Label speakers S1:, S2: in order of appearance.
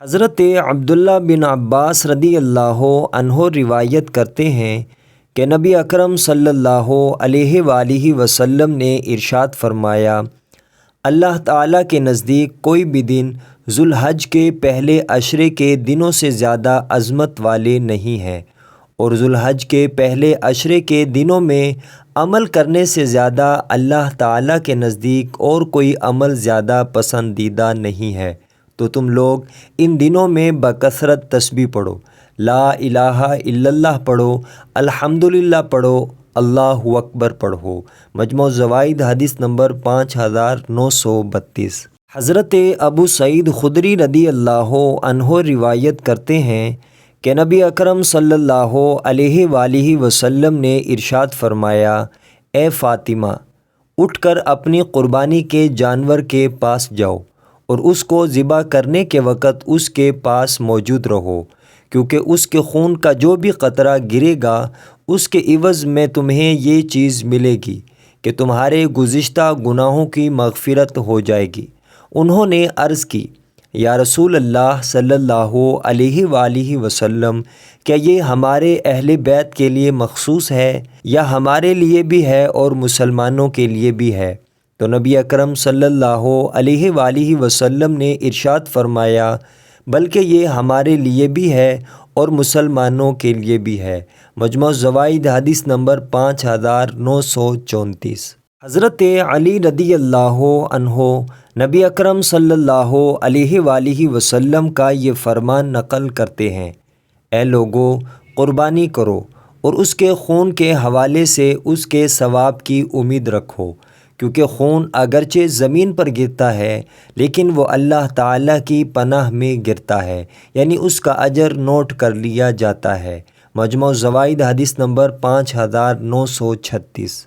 S1: حضرت عبداللہ بن عباس رضی اللہ عنہ روایت کرتے ہیں کہ نبی اکرم صلی اللہ علیہ وآلہ وسلم نے ارشاد فرمایا، اللہ تعالیٰ کے نزدیک کوئی بھی دن ذوالحج کے پہلے عشرے کے دنوں سے زیادہ عظمت والے نہیں ہیں، اور ذوالحج کے پہلے عشرے کے دنوں میں عمل کرنے سے زیادہ اللہ تعالیٰ کے نزدیک اور کوئی عمل زیادہ پسندیدہ نہیں ہے۔ تو تم لوگ ان دنوں میں بکثرت تسبیح پڑھو، لا الہ الا اللہ پڑھو، الحمدللہ پڑھو، اللہ اکبر پڑھو۔ مجموع الزوائد حدیث نمبر 5932۔ حضرت ابو سعید خدری رضی اللہ عنہ روایت کرتے ہیں کہ نبی اکرم صلی اللہ علیہ وآلہ وسلم نے ارشاد فرمایا، اے فاطمہ، اٹھ کر اپنی قربانی کے جانور کے پاس جاؤ اور اس کو ذبح کرنے کے وقت اس کے پاس موجود رہو، کیونکہ اس کے خون کا جو بھی قطرہ گرے گا اس کے عوض میں تمہیں یہ چیز ملے گی کہ تمہارے گزشتہ گناہوں کی مغفرت ہو جائے گی۔ انہوں نے عرض کی، یا رسول اللہ صلی اللہ علیہ وآلہ وسلم، کیا یہ ہمارے اہل بیت کے لیے مخصوص ہے یا ہمارے لیے بھی ہے اور مسلمانوں کے لیے بھی ہے؟ تو نبی اکرم صلی اللہ علیہ وآلہ وسلم نے ارشاد فرمایا، بلکہ یہ ہمارے لیے بھی ہے اور مسلمانوں کے لیے بھی ہے۔ مجموع الزوائد حدیث نمبر 5934۔ حضرت علی رضی اللہ عنہ نبی اکرم صلی اللہ علیہ وآلہ وسلم کا یہ فرمان نقل کرتے ہیں، اے لوگو، قربانی کرو اور اس کے خون کے حوالے سے اس کے ثواب کی امید رکھو، کیونکہ خون اگرچہ زمین پر گرتا ہے لیکن وہ اللہ تعالیٰ کی پناہ میں گرتا ہے، یعنی اس کا اجر نوٹ کر لیا جاتا ہے۔ مجموع الزوائد حدیث نمبر 5936۔